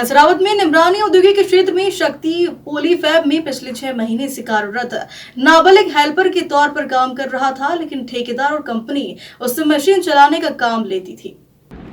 कसरावद में निमरानी औद्योगिक क्षेत्र में शक्ति पोलीफैब में पिछले 6 महीने से कार्यरत नाबालिग हेल्पर के तौर पर काम कर रहा था, लेकिन ठेकेदार और कंपनी उससे मशीन चलाने का काम लेती थी।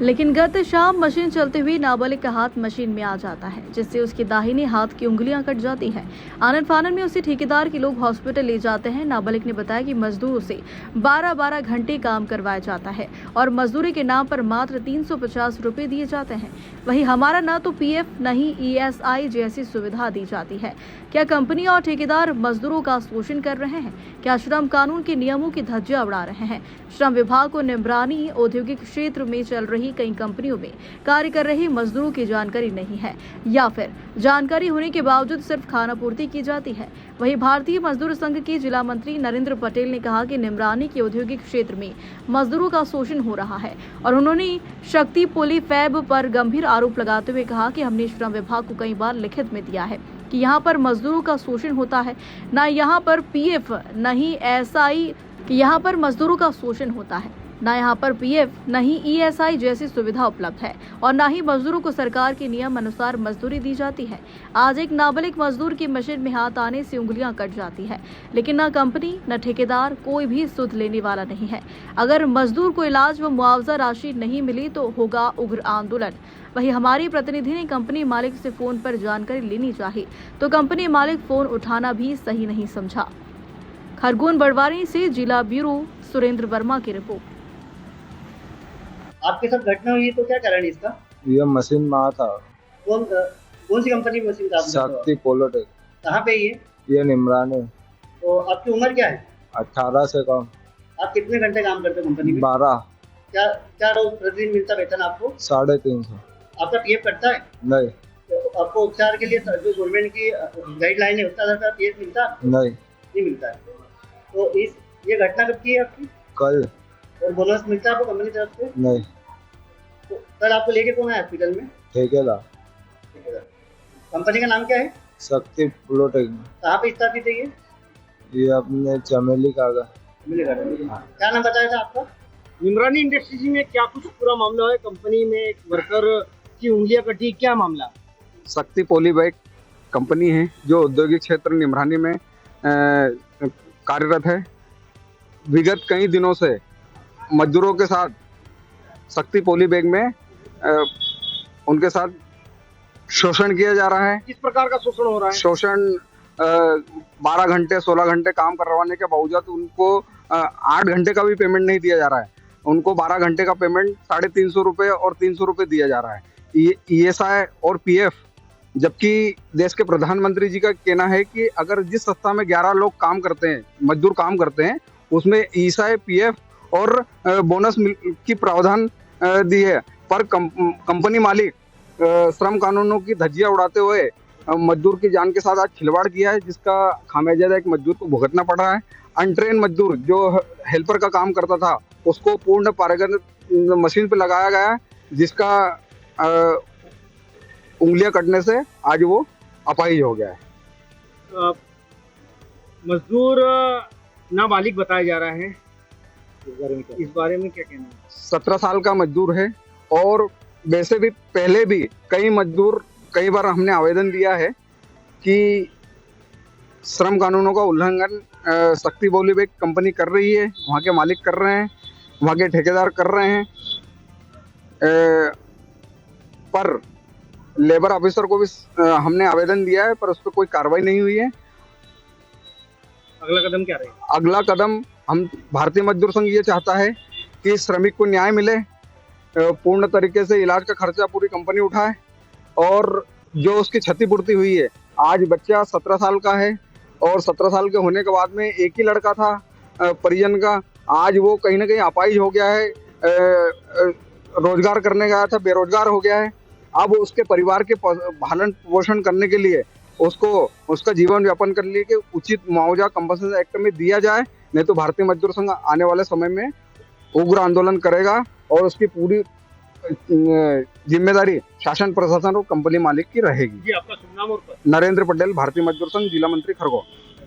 लेकिन गत शाम मशीन चलते हुए नाबालिग का हाथ मशीन में आ जाता है, जिससे उसके दाहिने हाथ की उंगलियां कट जाती हैं। आनन फानन में उसे ठेकेदार के लोग हॉस्पिटल ले जाते हैं। नाबालिग ने बताया कि मजदूरों से 12-12 घंटे काम करवाया जाता है और मजदूरी के नाम पर मात्र 350 रुपए दिए जाते हैं। वहीं हमारा न तो पीएफ न ही ईएसआई जैसी सुविधा दी जाती है। क्या कंपनी और ठेकेदार मजदूरों का शोषण कर रहे हैं? क्या श्रम कानून के नियमों की धज्जियां उड़ा रहे हैं? श्रम विभाग को निमरानी औद्योगिक क्षेत्र में चल रही कई कंपनियों में कार्य कर रहे मजदूरों की जानकारी नहीं है, या फिर जानकारी होने के बावजूद सिर्फ खानापूर्ति की जाती है। वहीं भारतीय मजदूर संघ के जिला मंत्री नरेंद्र पटेल ने कहा कि निमरानी के औद्योगिक क्षेत्र में मजदूरों का शोषण हो रहा है और उन्होंने शक्ति पोलीफैब पर गंभीर आरोप लगाते हुए कहा कि हमने श्रम विभाग को कई बार लिखित में दिया है कि यहाँ पर मजदूरों का शोषण होता है, न यहाँ पर पीएफ न ही एसआई, कि यहाँ पर मजदूरों का शोषण होता है, न यहाँ पर पीएफ न ही ईएसआई जैसी सुविधा उपलब्ध है और न ही मजदूरों को सरकार के नियम अनुसार मजदूरी दी जाती है। आज एक नाबालिग मजदूर की मशीन में हाथ आने से उंगलियां कट जाती है, लेकिन न कंपनी न ठेकेदार कोई भी सुध लेने वाला नहीं है। अगर मजदूर को इलाज व मुआवजा राशि नहीं मिली तो होगा उग्र आंदोलन। वहीं हमारी प्रतिनिधि ने कंपनी मालिक से फोन पर जानकारी लेनी चाहिए तो कंपनी मालिक फोन उठाना भी सही नहीं समझा। खरगोन बड़वानी से जिला ब्यूरो सुरेंद्र वर्मा की रिपोर्ट। आपके साथ घटना हुई तो क्या कारण है इसका? ये मशीन में आया था। कौन सी कंपनी की मशीन? शक्ति पोलोटेक। कहाँ पे ये निमरानी। तो आपकी उम्र क्या है? 18 से कम। आप कितने घंटे काम करते हो कंपनी में? 12। क्या क्या रोज प्रतिदिन मिलता वेतन आपको? 350। आपका पीएफ कटता है? नहीं। तो आपको उपचार के लिए जो गवर्नमेंट की गाइडलाइन है उसका पीएफ मिलता? नहीं मिलता है। तो ये घटना कब की है आपकी? कल। और बोनस मिलता है आपको कंपनी तरफ से? नहीं। तो कल आपको लेके कौन आया हॉस्पिटल में? ठेकेदार। कंपनी का नाम क्या है? शक्ति पोलोटेक। कहाँ पे स्थापित है ये अपने चमेली का क्या नाम बताया था आपका? निमरानी इंडस्ट्रीज में क्या कुछ पूरा मामला है? कंपनी में एक वर्कर की उंगलियां कटी, क्या मामला? शक्ति पोलीबैग कंपनी है जो औद्योगिक क्षेत्र निमरानी में कार्यरत है। विगत कई दिनों से मजदूरों के साथ शक्ति पोलीबैग में उनके साथ शोषण किया जा रहा है। किस प्रकार का शोषण हो रहा है? शोषण 12 घंटे 16 घंटे काम करवाने के बावजूद उनको 8 घंटे का भी पेमेंट नहीं दिया जा रहा है। उनको 12 घंटे का पेमेंट 350 रुपये और 300 रुपये दिया जा रहा है। ईएसआई और पीएफ, जबकि देश के प्रधानमंत्री जी का कहना है कि अगर जिस संस्था में 11 लोग काम करते हैं, मजदूर काम करते हैं, उसमें ईएसआई पीएफ और बोनस की प्रावधान दी है, पर कंपनी मालिक श्रम कानूनों की धज्जियां उड़ाते हुए मजदूर की जान के साथ आज खिलवाड़ किया है, जिसका खामियाजा एक मजदूर को भुगतना पड़ रहा है। अनट्रेन मजदूर जो हेल्पर का काम करता था उसको पूर्ण पारंगत मशीन पे लगाया गया है, जिसका उंगलियां कटने से आज वो अपाहिज हो गया है। मजदूर नाबालिग बताया जा रहा है, इस बारे में क्या कहना है? 17 साल का मजदूर है और वैसे भी पहले भी कई बार हमने आवेदन दिया है कि श्रम कानूनों का उल्लंघन शक्ति पोलीबैग कंपनी कर रही है, वहाँ के मालिक कर रहे हैं, वहाँ के ठेकेदार कर रहे हैं, पर लेबर ऑफिसर को भी हमने आवेदन दिया है, पर उस पर कोई कार्रवाई नहीं हुई है। अगला कदम क्या रहेगा? अगला कदम हम भारतीय मजदूर संघ ये चाहता है कि श्रमिक को न्याय मिले, पूर्ण तरीके से इलाज का खर्चा पूरी कंपनी उठाए और जो उसकी क्षतिपूर्ति हुई है। आज बच्चा 17 साल का है और 17 साल के होने के बाद में एक ही लड़का था परिजन का, आज वो कहीं ना कहीं अपाहिज हो गया है, रोजगार करने गया था, बेरोजगार हो गया है। अब उसके परिवार के पालन पोषण करने के लिए उसको उसका जीवन यापन करने के लिए उचित मुआवजा कंपनसेशन एक्ट में दिया जाए, नहीं तो भारतीय मजदूर संघ आने वाले समय में उग्र आंदोलन करेगा और उसकी पूरी जिम्मेदारी शासन प्रशासन और कंपनी मालिक की रहेगी। जी, आपका शुभ नाम और नरेंद्र पटेल, भारतीय मजदूर संघ, जिला मंत्री, खरगोन।